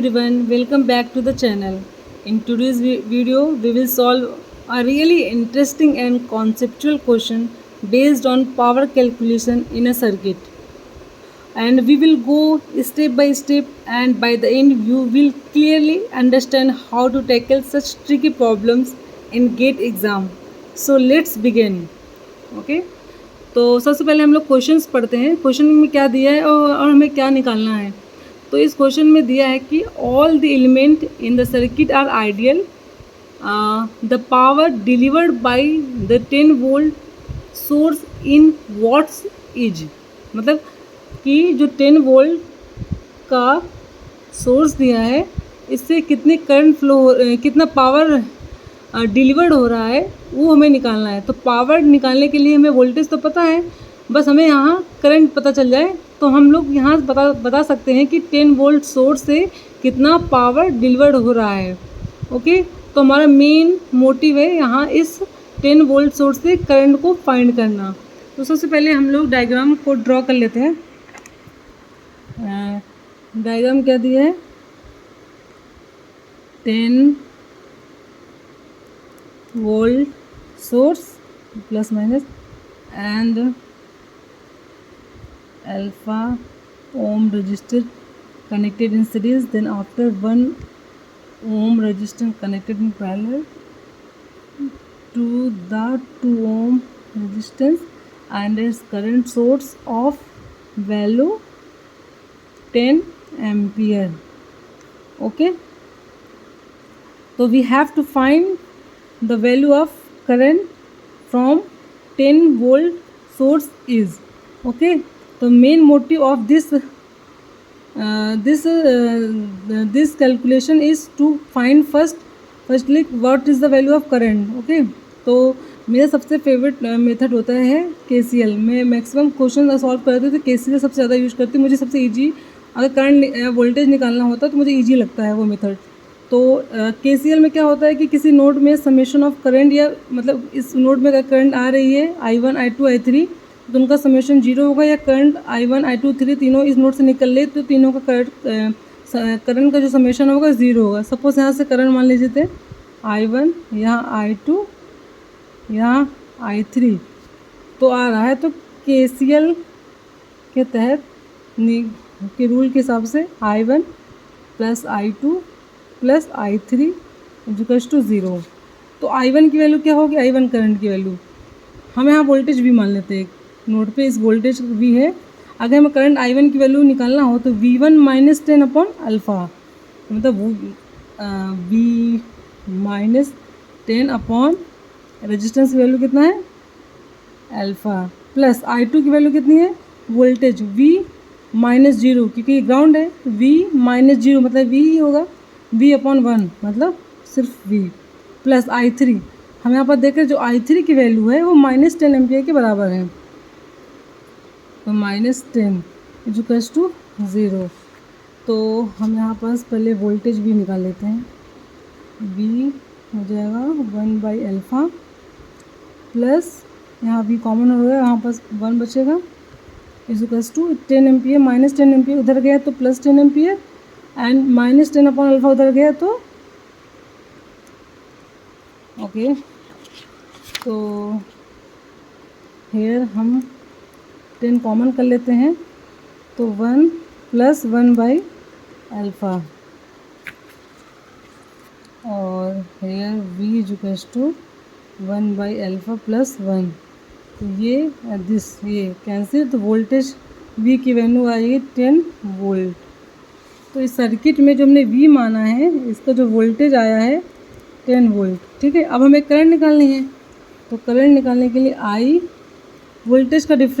everyone, welcome back to the channel. In today's video, we will solve a really interesting and conceptual question based on power calculation in a circuit. And we will go step by step, and by the end you will clearly understand how to tackle such tricky problems in GATE exam. So let's begin. Okay? तो सबसे पहले हम लोग questions पढ़ते हैं. Question में क्या दिया है और हमें क्या निकालना है. तो इस क्वेश्चन में दिया है कि all the element in the circuit are ideal, the power delivered by the 10 volt source in watts is. मतलब कि जो 10 वोल्ट का सोर्स दिया है इससे कितने करंट फ्लो कितना पावर डिलीवर्ड हो रहा है वो हमें निकालना है. तो पावर निकालने के लिए हमें वोल्टेज तो पता है, बस हमें यहाँ करंट पता चल जाए तो हम लोग यहाँ बता सकते हैं कि 10 वोल्ट सोर्स से कितना पावर डिलीवर्ड हो रहा है. ओके, तो हमारा मेन मोटिव है यहाँ इस 10 वोल्ट सोर्स से करंट को फाइंड करना. तो सबसे पहले हम लोग डायग्राम को ड्रॉ कर लेते हैं. डायग्राम क्या दिया है, 10 volt source plus minus and alpha ohm resistor connected in series, then after 1 ohm resistor connected in parallel to the 2 ohm resistance and its current source of value 10 ampere. Okay, so we have to find the value of current from 10 volt source is. Okay, the main motive of this calculation is to find firstly what is the value of current. Okay, तो मेरा सबसे favourite method होता है KCL. मैं maximum question solve करती हूँ तो KCL सबसे ज़्यादा यूज करती हूँ. मुझे सबसे इजी अगर करंट वोल्टेज निकालना होता है तो मुझे इजी लगता है वो मेथड. तो KCL में क्या होता है कि किसी नोड में समेशन ऑफ करंट, या मतलब इस नोड में अगर करंट आ रही है I1 I2 I3 तो उनका समेशन 0 होगा, या करंट I1 I2 3 तीनों इस नोड से निकल ले तो तीनों का करंट का जो समेशन होगा 0 होगा. सपोज यहाँ से करंट मान लीजिए थे I1, यहाँ I2, यहाँ I3 तो आ रहा है. तो KCL के तहत के रूल के हिसाब से I1 plus I2 plus I3 equals to 0. तो I1 की वैल्यू क्या होगी, I1 करंट की वैल्यू. हम यहाँ वोल्टेज V मान लेते हैं, नोड पे इस वोल्टेज V है. अगर हमें करंट I1 की वैल्यू निकालना हो तो V1 माइनस 10 अपॉन अल्फ़ा, मतलब V माइनस 10 अपॉन रेजिस्टेंस की वैल्यू कितना है अल्फ़ा, प्लस I2 की वैल्यू कितनी है वोल्टेज V माइनस 0, क्योंकि ये ग्राउंड है. V माइनस 0 मतलब V ही होगा, V अपॉन 1 मतलब सिर्फ V, प्लस I3. हम यहाँ पर देख रहे हैं जो I3 की वैल्यू है वो माइनस 10 एम्पियर के बराबर है. तो माइनस 10 इक्वल्स टू 0. तो हम यहाँ पर पहले वोल्टेज V निकाल लेते हैं. V हो जाएगा 1/अल्फ़ा प्लस यहाँ V कॉमन हो गया, यहाँ पर 1 बचेगा, equals to 10 ampere. Minus 10 ampere उधर गया तो plus 10 ampere, and minus 10 upon alpha उधर गया तो ओके. तो हेयर हम 10 कॉमन कर लेते हैं तो 1 प्लस 1/अल्फ़ा, और हेयर V इक्वल्स टू 1/अल्फ़ा प्लस 1. तो ये कैंसिल, तो वोल्टेज V की वैल्यू आएगी 10 वोल्ट. तो इस सर्किट में जो हमने V माना है इसका जो वोल्टेज आया है 10 वोल्ट. ठीक है, अब हमें करंट निकालनी है. तो करंट निकालने के लिए I वोल्टेज का डिफरेंस